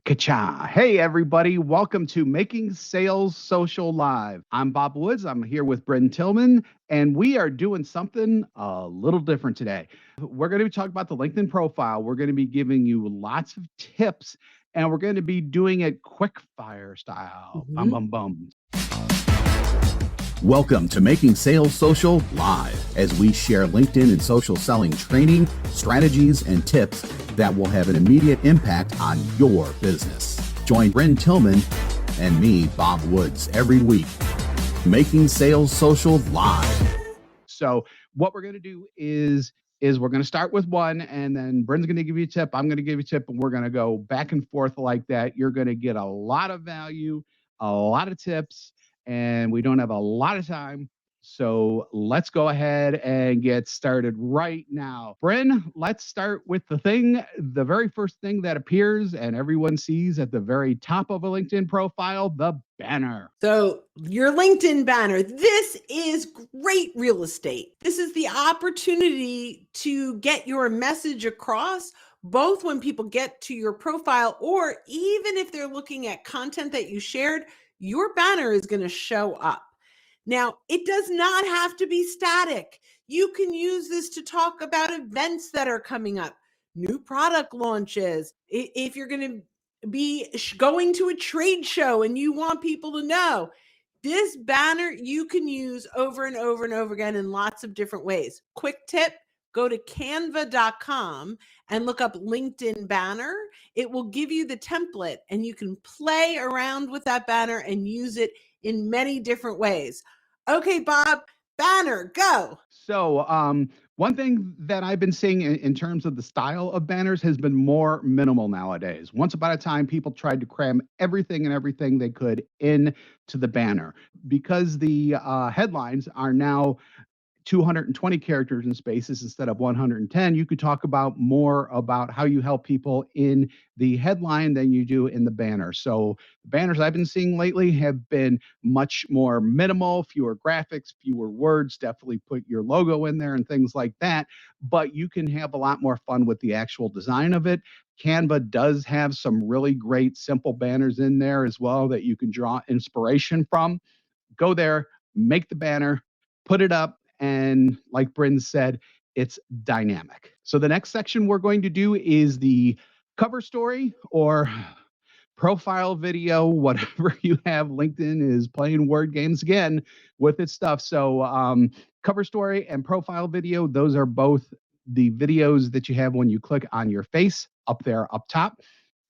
Kacha. Hey, everybody. Welcome to Making Sales Social Live. I'm Bob Woods. I'm here with Brendan Tillman, and we are doing something a little different today. We're going to be talking about the LinkedIn profile. We're going to be giving you lots of tips, and we're going to be doing it quickfire style. Bum, bum, bum. Welcome to Making Sales Social Live, as we share LinkedIn and social selling training, strategies, and tips that will have an immediate impact on your business. Join Brendan Tillman and me, Bob Woods, every week. Making Sales Social Live. So what we're going to do is we're going to start with one, and then Brendan's going to give you a tip. I'm going to give you a tip, and we're going to go back and forth like that. You're going to get a lot of value, a lot of tips, and we don't have a lot of time. So let's go ahead and get started right now. Bren, let's start with the very first thing that appears and everyone sees at the very top of a LinkedIn profile, the banner. So your LinkedIn banner, this is great real estate. This is the opportunity to get your message across, both when people get to your profile or even if they're looking at content that you shared, your banner is going to show up. Now, it does not have to be static. You can use this to talk about events that are coming up, new product launches. If you're going to be going to a trade show and you want people to know, this banner you can use over and over and over again in lots of different ways. Quick tip, go to canva.com and look up LinkedIn banner. It will give you the template and you can play around with that banner and use it in many different ways. Okay, Bob, banner, go. So one thing that I've been seeing in terms of the style of banners has been more minimal nowadays. Once upon a time, people tried to cram everything they could into the banner. Because the headlines are now 220 characters in spaces instead of 110, you could talk about more about how you help people in the headline than you do in the banner. So the banners I've been seeing lately have been much more minimal, fewer graphics, fewer words, definitely put your logo in there and things like that, but you can have a lot more fun with the actual design of it. Canva does have some really great simple banners in there as well that you can draw inspiration from. Go there, make the banner, put it up, and like Bryn said, it's dynamic. So the next section we're going to do is the cover story or profile video, whatever you have. LinkedIn is playing word games again with its stuff. So cover story and profile video, those are both the videos that you have when you click on your face up there up top.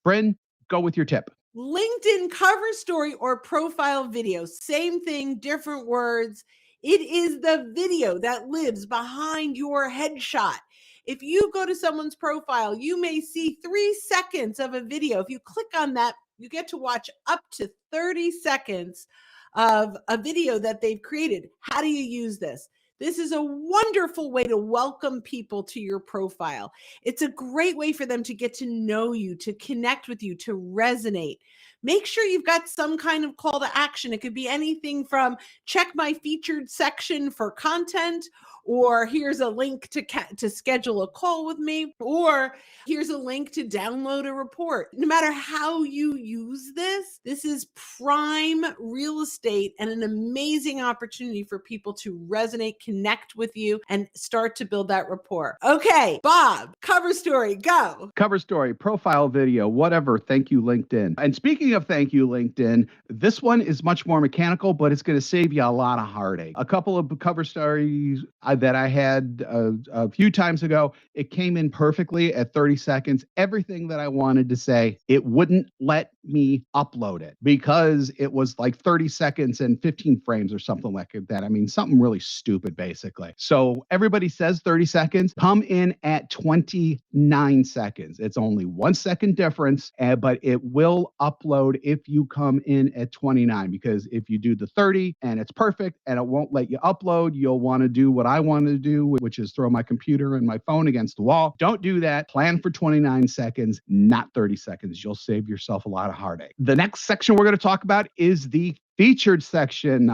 Bryn, go with your tip. LinkedIn cover story or profile video, same thing, different words. It is the video that lives behind your headshot. If you go to someone's profile, you may see 3 seconds of a video. If you click on that, you get to watch up to 30 seconds of a video that they've created. How do you use this? This is a wonderful way to welcome people to your profile. It's a great way for them to get to know you, to connect with you, to resonate. Make sure you've got some kind of call to action. It could be anything from check my featured section for content, or here's a link to schedule a call with me, or here's a link to download a report. No matter how you use this, this is prime real estate and an amazing opportunity for people to resonate, connect with you, and start to build that rapport. Okay, Bob, cover story, go. Cover story, profile video, whatever. Thank you, LinkedIn. And speaking of thank you, LinkedIn, this one is much more mechanical, but it's going to save you a lot of heartache. A couple of cover stories that I had a few times ago, it came in perfectly at 30 seconds. Everything that I wanted to say, it wouldn't let me upload it because it was like 30 seconds and 15 frames or something like that. I mean, something really stupid, basically. So everybody says 30 seconds, come in at 29 seconds. It's only 1 second difference, but it will upload if you come in at 29, because if you do the 30 and it's perfect and it won't let you upload, you'll want to do what I want to do, which is throw my computer and my phone against the wall. Don't do that. Plan for 29 seconds, not 30 seconds. You'll save yourself a lot of heartache. The next section we're going to talk about is the featured section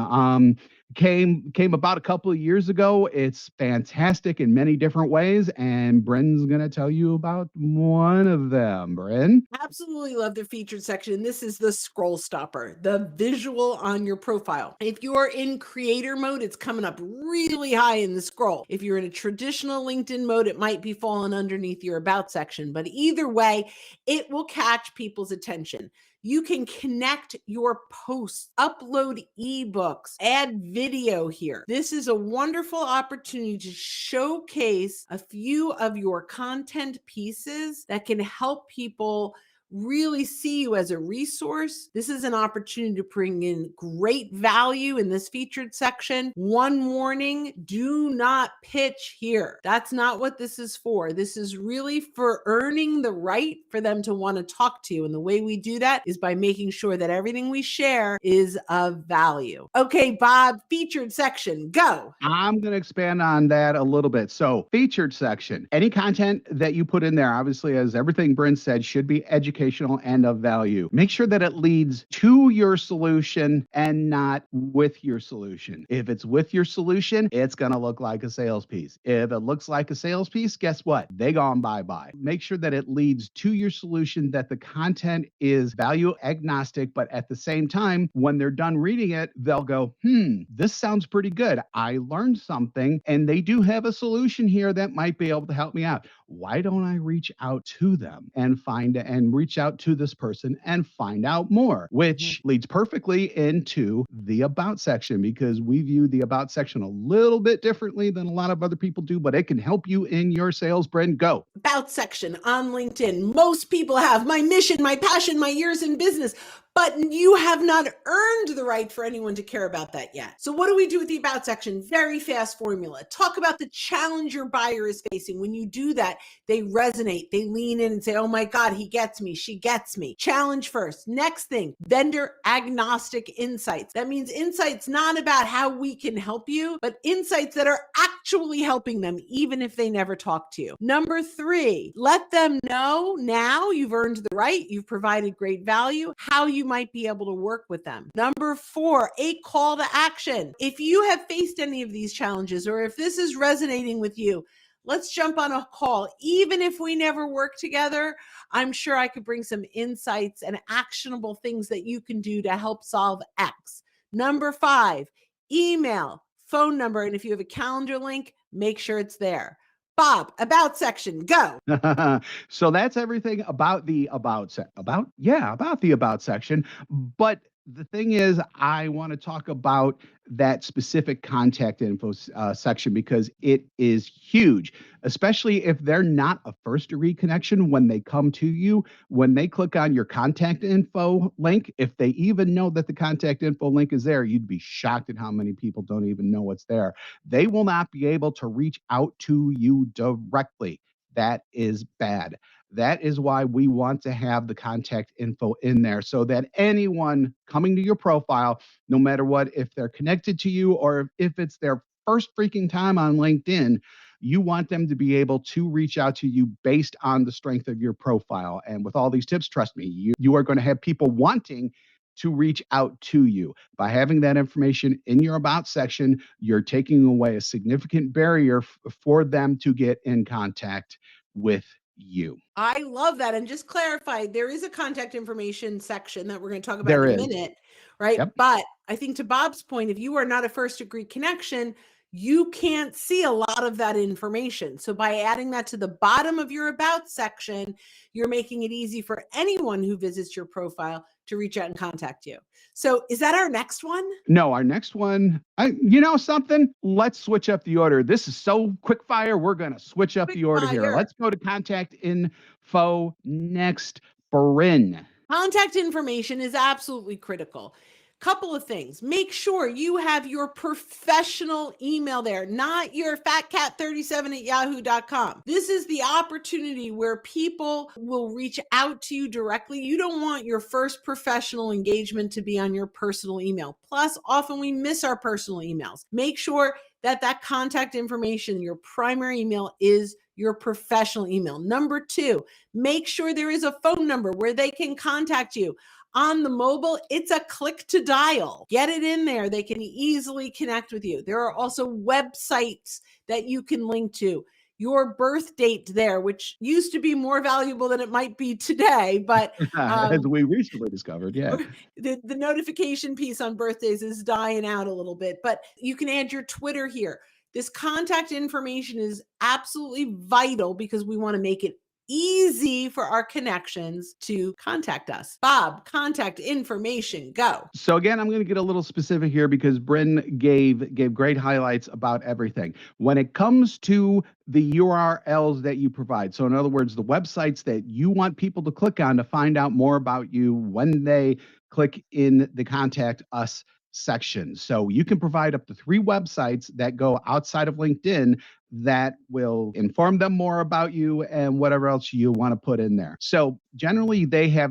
came about a couple of years ago. It's fantastic in many different ways, and Bryn's gonna tell you about one of them. Bryn? Absolutely love the featured section. This is the scroll stopper, the visual on your profile. If you're in creator mode, it's coming up really high in the scroll. If you're in a traditional LinkedIn mode, it might be falling underneath your about section, but either way, it will catch people's attention. You can connect your posts, upload ebooks, add video here. This is a wonderful opportunity to showcase a few of your content pieces that can help people really see you as a resource. This is an opportunity to bring in great value in this featured section. One warning, do not pitch here. That's not what this is for. This is really for earning the right for them to want to talk to you. And the way we do that is by making sure that everything we share is of value. Okay, Bob, featured section, go. I'm going to expand on that a little bit. So, featured section, any content that you put in there, obviously, as everything Bryn said, should be educational and of value. Make sure that it leads to your solution and not with your solution. If it's with your solution, it's going to look like a sales piece. If it looks like a sales piece, guess what? They gone bye-bye. Make sure that it leads to your solution, that the content is value agnostic, but at the same time, when they're done reading it, they'll go, this sounds pretty good. I learned something, and they do have a solution here that might be able to help me out. Why don't I reach out to them and reach out to this person and find out more, which leads perfectly into the about section, because we view the about section a little bit differently than a lot of other people do, but it can help you in your sales. Bryn, go. About section on LinkedIn. Most people have my mission, my passion, my years in business, but you have not earned the right for anyone to care about that yet. So what do we do with the about section? Very fast formula. Talk about the challenge your buyer is facing. When you do that, they resonate, they lean in and say, oh my God, he gets me, she gets me. Challenge first. Next thing, vendor agnostic insights. That means insights not about how we can help you, but insights that are actually helping them, even if they never talk to you. Number 3, let them know now you've earned the right, you've provided great value, how you might be able to work with them. Number 4, a call to action. If you have faced any of these challenges, or if this is resonating with you, let's jump on a call. Even if we never work together, I'm sure I could bring some insights and actionable things that you can do to help solve X. Number 5, email, phone number, and if you have a calendar link, make sure it's there. Bob, about section, go. So that's everything about the about the about section. But the thing is, I want to talk about that specific contact info section, because it is huge, especially if they're not a first degree connection. When they come to you, when they click on your contact info link, if they even know that the contact info link is there, you'd be shocked at how many people don't even know it's there. They will not be able to reach out to you directly. That is bad. That is why we want to have the contact info in there, so that anyone coming to your profile, no matter what, if they're connected to you or if it's their first freaking time on LinkedIn, you want them to be able to reach out to you based on the strength of your profile. And with all these tips, trust me, you are going to have people wanting to reach out to you. By having that information in your about section, you're taking away a significant barrier for them to get in contact with you. I love that. And just clarify, there is a contact information section that we're going to talk about There in a is. minute, right? Yep. But I think to Bob's point, if you are not a first degree connection, you can't see a lot of that information. So by adding that to the bottom of your about section, you're making it easy for anyone who visits your profile to reach out and contact you. So is that our next one? No, our next one, something? Let's switch up the order. This is so quick fire. We're going to switch up the order here. Quickfire. Let's go to contact info next. Bryn. Contact information is absolutely critical. Couple of things. Make sure you have your professional email there, not your fatcat37@yahoo.com. This is the opportunity where people will reach out to you directly. You don't want your first professional engagement to be on your personal email. Plus, often we miss our personal emails. Make sure that that contact information, your primary email, is your professional email. Number 2, make sure there is a phone number where they can contact you. on the mobile, it's a click to dial. Get it in there. They can easily connect with you. There are also websites that you can link to. Your birth date there, which used to be more valuable than it might be today, but As we recently discovered, yeah. the notification piece on birthdays is dying out a little bit, but you can add your Twitter here. This contact information is absolutely vital because we want to make it easy for our connections to contact us. Bob, contact information, go. So again, I'm going to get a little specific here because Bryn gave great highlights about everything. When it comes to the URLs that you provide, so in other words, the websites that you want people to click on to find out more about you when they click in the Contact Us section. So you can provide up to 3 websites that go outside of LinkedIn that will inform them more about you and whatever else you want to put in there. So generally they being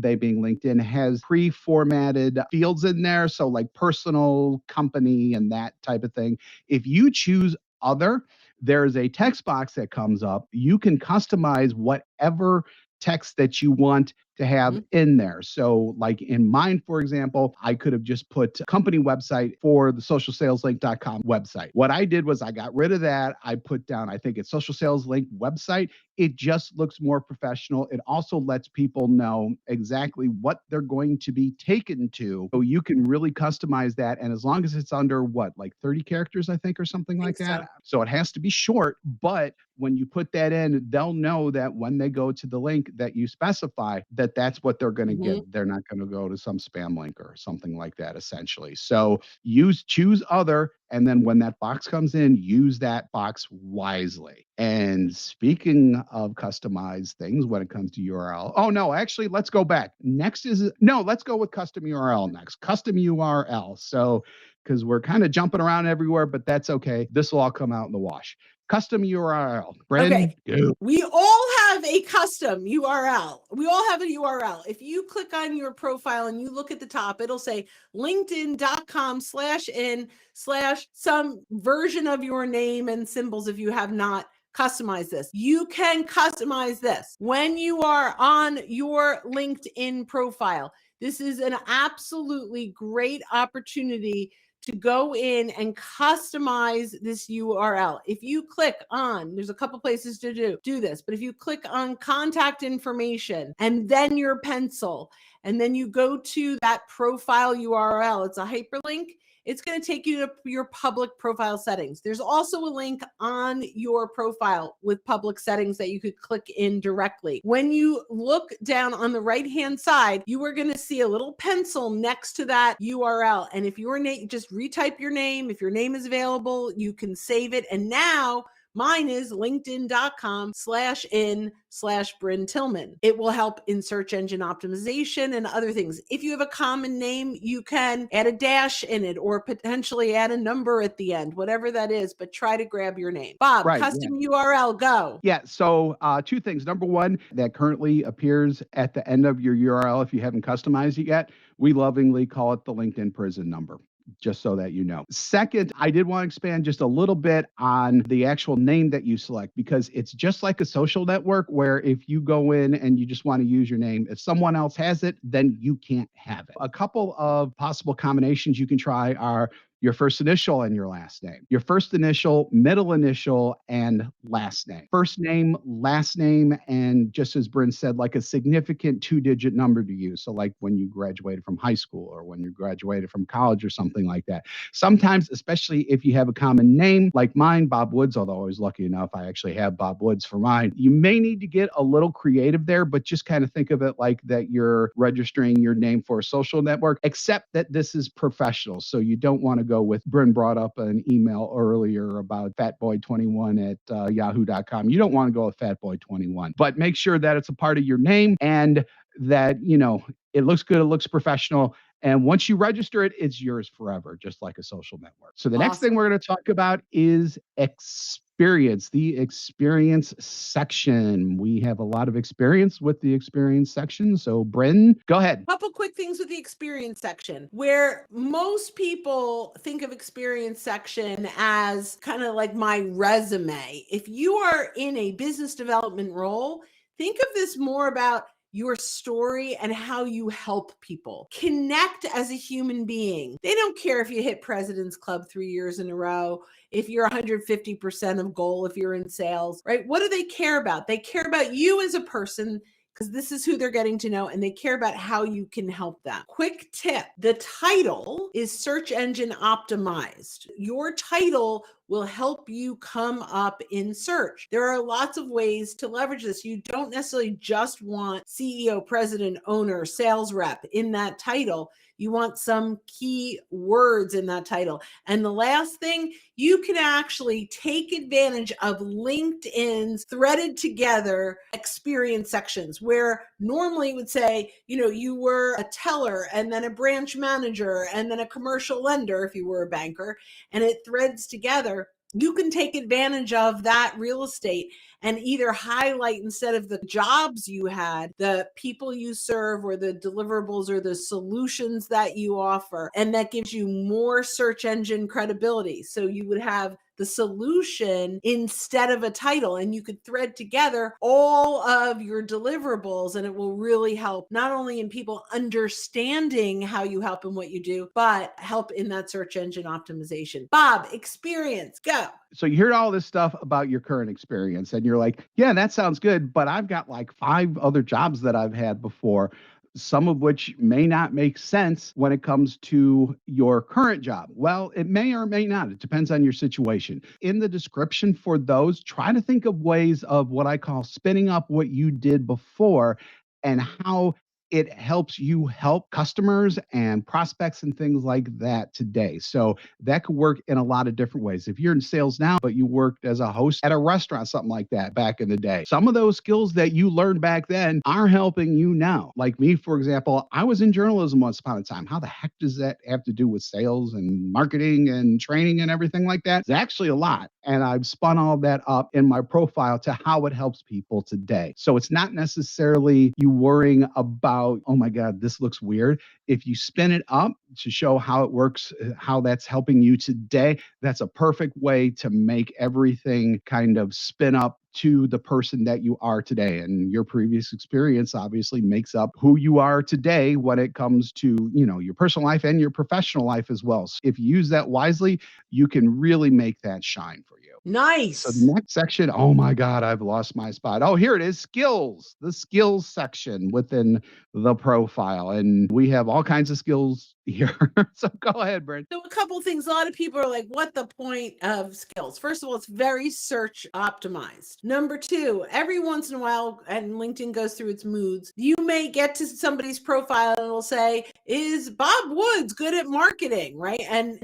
LinkedIn has pre-formatted fields in there. So like personal, company, and that type of thing. If you choose other, there's a text box that comes up. You can customize whatever text that you want to have in there. So like in mine, for example, I could have just put company website for the socialsaleslink.com website. What I did was I got rid of that. I put down, I think it's social sales link website. It just looks more professional. It also lets people know exactly what they're going to be taken to. So you can really customize that. And as long as it's under like 30 characters, I think, or something like that. So it has to be short, but when you put that in, they'll know that when they go to the link that you specify, that's what they're going to get. They're not going to go to some spam link or something like that, essentially. So choose other, and then when that box comes in, use that box wisely. And speaking of customized things when it comes to URL, oh no, actually, let's go back. Let's go with custom URL next. Custom URL. So, because we're kind of jumping around everywhere, but that's okay. This will all come out in the wash. Custom URL. Bryn, okay. go. We all have a custom URL. We all have a URL. If you click on your profile and you look at the top, it'll say linkedin.com/in/some version of your name and symbols if you have not customized this. You can customize this when you are on your LinkedIn profile. This is an absolutely great opportunity to go in and customize this URL. If you click on, there's a couple places to do this, but if you click on contact information and then your pencil, and then you go to that profile URL, it's a hyperlink. It's going to take you to your public profile settings. There's also a link on your profile with public settings that you could click in directly. When you look down on the right-hand side, you are going to see a little pencil next to that URL. And if your name, just retype your name. If your name is available, you can save it. And now mine is linkedin.com/in/Bryn Tillman. It will help in search engine optimization and other things. If you have a common name, you can add a dash in it or potentially add a number at the end, whatever that is, but try to grab your name. Bob, custom URL, go. Yeah, so 2 things. Number 1, that currently appears at the end of your URL if you haven't customized it yet, we lovingly call it the LinkedIn prison number, just so that you know. Second, I did want to expand just a little bit on the actual name that you select, because it's just like a social network where if you go in and you just want to use your name, if someone else has it, then you can't have it. A couple of possible combinations you can try are your first initial and your last name, your first initial, middle initial, and last name. First name, last name, and just as Bryn said, like a significant 2-digit number to use. So like when you graduated from high school or when you graduated from college or something like that. Sometimes, especially if you have a common name like mine, Bob Woods, although I was lucky enough, I actually have Bob Woods for mine. You may need to get a little creative there, but just kind of think of it like that you're registering your name for a social network, except that this is professional. So you don't want to go with, Bryn brought up an email earlier about fatboy21 at yahoo.com. You don't want to go with fatboy21, but make sure that it's a part of your name and that, it looks good, it looks professional. And once you register it, it's yours forever, just like a social network. So the next thing we're going to talk about is experience, the experience section. We have a lot of experience with the experience section. So Bryn, go ahead. Couple quick things with the experience section, where most people think of experience section as kind of like my resume. If you are in a business development role, think of this more about your story and how you help people. Connect as a human being. They don't care if you hit President's Club 3 years in a row, if you're 150% of goal, if you're in sales, right? What do they care about? They care about you as a person, because this is who they're getting to know, and they care about how you can help them. Quick tip: the title is search engine optimized. Your title will help you come up in search. There are lots of ways to leverage this. You don't necessarily just want CEO, president, owner, sales rep in that title. You want some key words in that title. And the last thing, you can actually take advantage of LinkedIn's threaded together experience sections, where normally it would say, you were a teller and then a branch manager and then a commercial lender if you were a banker, and it threads together. You can take advantage of that real estate and either highlight, instead of the jobs you had, the people you serve or the deliverables or the solutions that you offer. And that gives you more search engine credibility. So you would have the solution instead of a title, and you could thread together all of your deliverables, and it will really help not only in people understanding how you help and what you do, but help in that search engine optimization. Bob, experience, go. So you hear all this stuff about your current experience and you're like, yeah, that sounds good, but I've got like 5 other jobs that I've had before, some of which may not make sense when it comes to your current job. Well, it may or may not. It depends on your situation. In the description for those, try to think of ways of what I call spinning up what you did before and how it helps you help customers and prospects and things like that today. So that could work in a lot of different ways. If you're in sales now, but you worked as a host at a restaurant, something like that back in the day, some of those skills that you learned back then are helping you now. Like me, for example, I was in journalism once upon a time. How the heck does that have to do with sales and marketing and training and everything like that? It's actually a lot. And I've spun all that up in my profile to how it helps people today. So it's not necessarily you worrying about, oh my God, this looks weird. If you spin it up to show how it works, how that's helping you today, that's a perfect way to make everything kind of spin up to the person that you are today. And your previous experience obviously makes up who you are today when it comes to, your personal life and your professional life as well. So if you use that wisely, you can really make that shine for you. Nice. So the next section, oh my God, I've lost my spot. Oh, here it is, skills, the skills section within the profile. And we have all kinds of skills here. So go ahead, Brent. So a couple things. A lot of people are like, what the point of skills? First of all, it's very search optimized. Number 2, every once in a while, and LinkedIn goes through its moods, you may get to somebody's profile and it'll say, is Bob Woods good at marketing? Right. And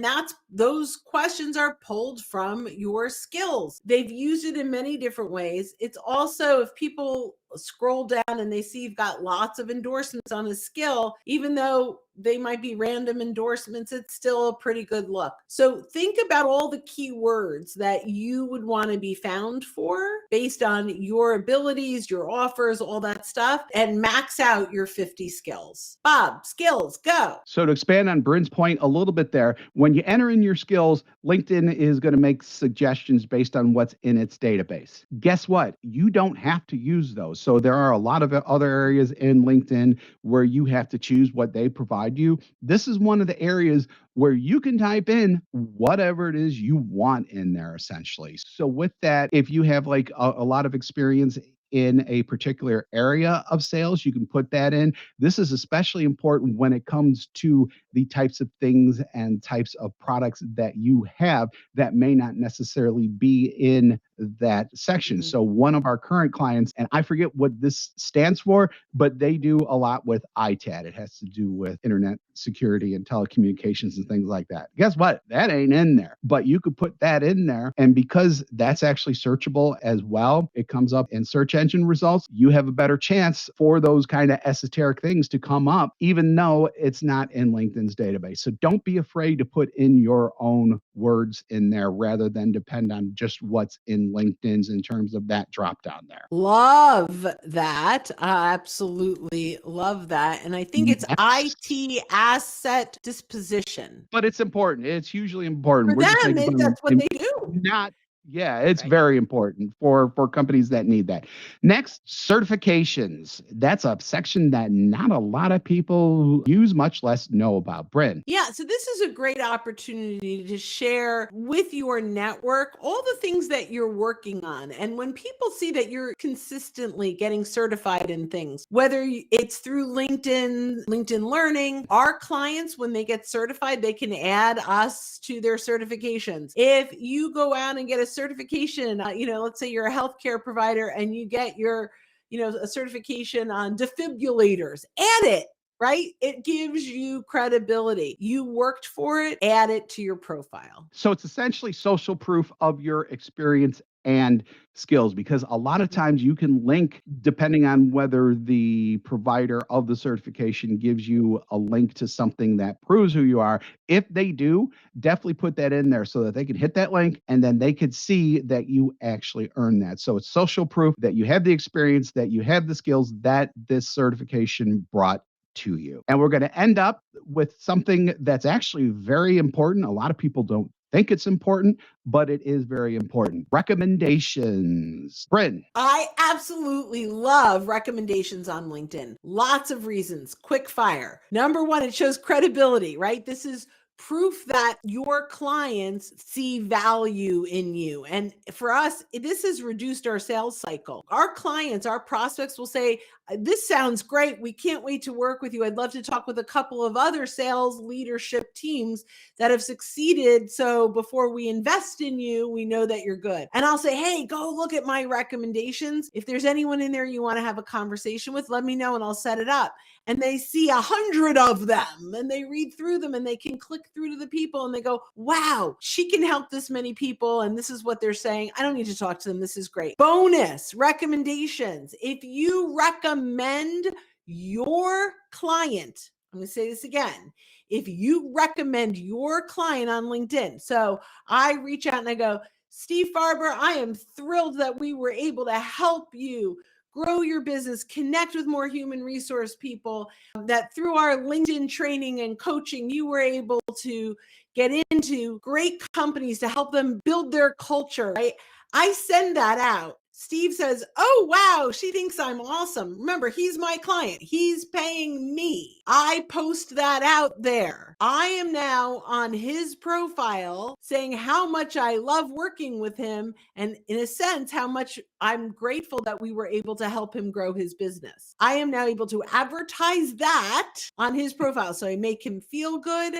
those questions are pulled from your skills. They've used it in many different ways. It's also, if people scroll down and they see you've got lots of endorsements on a skill, even though they might be random endorsements, it's still a pretty good look. So think about all the keywords that you would want to be found for based on your abilities, your offers, all that stuff, and max out your 50 skills. Bob, skills, go. So to expand on Bryn's point a little bit there, when you enter in your skills, LinkedIn is going to make suggestions based on what's in its database. Guess what? You don't have to use those. So there are a lot of other areas in LinkedIn where you have to choose what they provide you. This is one of the areas where you can type in whatever it is you want in there, essentially. So with that, if you have like a lot of experience in a particular area of sales, you can put that in. This is especially important when it comes to the types of things and types of products that you have that may not necessarily be in that section. So one of our current clients, and I forget what this stands for, but they do a lot with ITAD. It has to do with internet security and telecommunications and things like that. Guess what? That ain't in there, but you could put that in there. And because that's actually searchable as well, it comes up in search engine results. You have a better chance for those kind of esoteric things to come up, even though it's not in LinkedIn's database. So don't be afraid to put in your own words in there rather than depend on just what's in LinkedIn's in terms of that drop down there. Love that. Absolutely love that. And I think it's IT asset disposition. But it's important. It's hugely important. For them, that's what they do. Not Yeah, it's Right. very important for companies that need that. Next, certifications. That's a section that not a lot of people use, much less know about. Bryn. Yeah, so this is a great opportunity to share with your network all the things that you're working on. And when people see that you're consistently getting certified in things, whether it's through LinkedIn, LinkedIn Learning, our clients, when they get certified, they can add us to their certifications. If you go out and get a certification, let's say you're a healthcare provider and you get your a certification on defibrillators, add it, right? It gives you credibility. You worked for it, add it to your profile. So it's essentially social proof of your experience and skills, because a lot of times you can link, depending on whether the provider of the certification gives you a link to something that proves who you are. If they do, definitely put that in there so that they can hit that link and then they could see that you actually earned that. So it's social proof that you have the experience, that you have the skills that this certification brought to you. And we're going to end up with something that's actually very important. A lot of people don't think it's important, but it is very important. Recommendations. Bryn. I absolutely love recommendations on LinkedIn. Lots of reasons. Quickfire. Number one, it shows credibility, right? This is proof that your clients see value in you. And for us, this has reduced our sales cycle. Our clients, our prospects will say, this sounds great. We can't wait to work with you. I'd love to talk with a couple of other sales leadership teams that have succeeded. So before we invest in you, we know that you're good. And I'll say, hey, go look at my recommendations. If there's anyone in there you want to have a conversation with, let me know and I'll set it up. And they see 100 of them and they read through them and they can click through to the people and they go, wow, she can help this many people. And this is what they're saying. I don't need to talk to them. This is great. Bonus recommendations. If you recommend your client, I'm going to say this again. If you recommend your client on LinkedIn, so I reach out and I go, Steve Farber, I am thrilled that we were able to help you grow your business, connect with more human resource people, that through our LinkedIn training and coaching, you were able to get into great companies to help them build their culture, right? I send that out. Steve says, oh, wow, she thinks I'm awesome. Remember, he's my client. He's paying me. I post that out there. I am now on his profile saying how much I love working with him and, in a sense, how much I'm grateful that we were able to help him grow his business. I am now able to advertise that on his profile. So I make him feel good.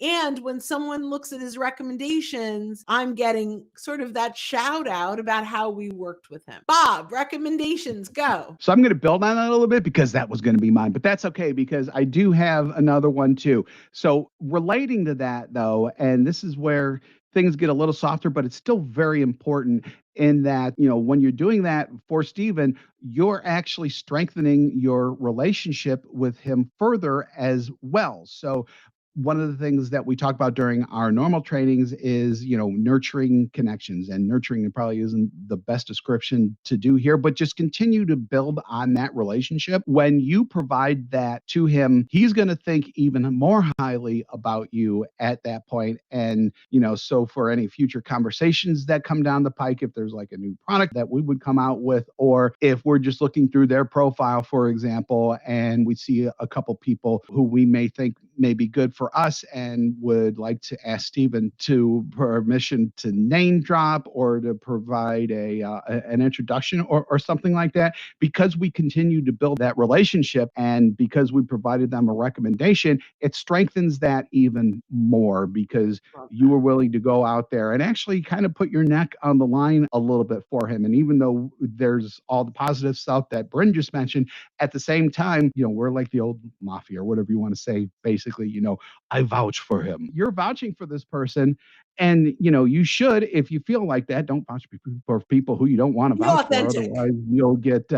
And when someone looks at his recommendations, I'm getting sort of that shout out about how we worked with him. Bob, recommendations, go. So I'm going to build on that a little bit because that was going to be mine, but that's okay because I do have another one too. So relating to that though, and this is where things get a little softer, but it's still very important in that, when you're doing that for Stephen, you're actually strengthening your relationship with him further as well. So one of the things that we talk about during our normal trainings is, nurturing connections, and nurturing probably isn't the best description to do here, but just continue to build on that relationship. When you provide that to him, he's going to think even more highly about you at that point. And, so for any future conversations that come down the pike, if there's like a new product that we would come out with, or if we're just looking through their profile, for example, and we see a couple people who we may think may be good for us and would like to ask Stephen to permission to name drop or to provide an introduction or something like that, because we continue to build that relationship and because we provided them a recommendation, it strengthens that even more because you were willing to go out there and actually kind of put your neck on the line a little bit for him. And even though there's all the positive stuff that Bryn just mentioned, at the same time, we're like the old mafia or whatever you want to say, basically, I vouch for him. You're vouching for this person. And, you should, if you feel like that, don't vouch for people who you don't want to Be vouch for. authentic. Otherwise, you'll get,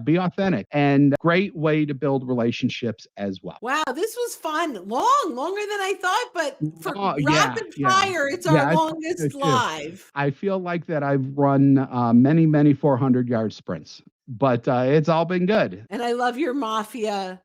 be authentic. And great way to build relationships as well. Wow, this was fun. Longer than I thought, but for Oh, yeah, rapid yeah. fire, it's our Yeah, I thought so longest too. live. I feel like that I've run many, many 400-yard sprints, but it's all been good. And I love your mafia.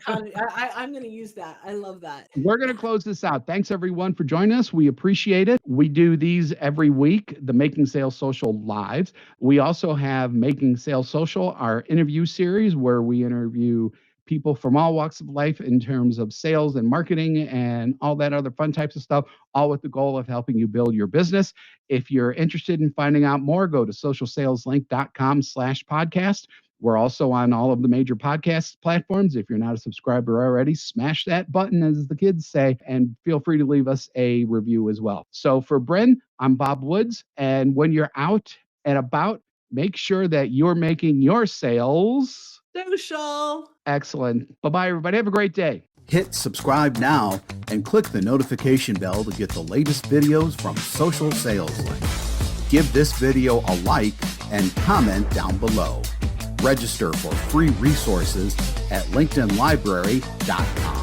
I'm going to use that. I love that. We're going to close this out. Thanks everyone for joining us. We appreciate it. We do these every week, the Making Sales Social Lives. We also have Making Sales Social, our interview series where we interview people from all walks of life in terms of sales and marketing and all that other fun types of stuff, all with the goal of helping you build your business. If you're interested in finding out more, go to socialsaleslink.com/podcast. We're also on all of the major podcast platforms. If you're not a subscriber already, smash that button, as the kids say, and feel free to leave us a review as well. So for Bryn, I'm Bob Woods. And when you're out and about, make sure that you're making your sales social. Excellent. Bye-bye, everybody. Have a great day. Hit subscribe now and click the notification bell to get the latest videos from Social Sales Link. Give this video a like and comment down below. Register for free resources at linkedinlibrary.com.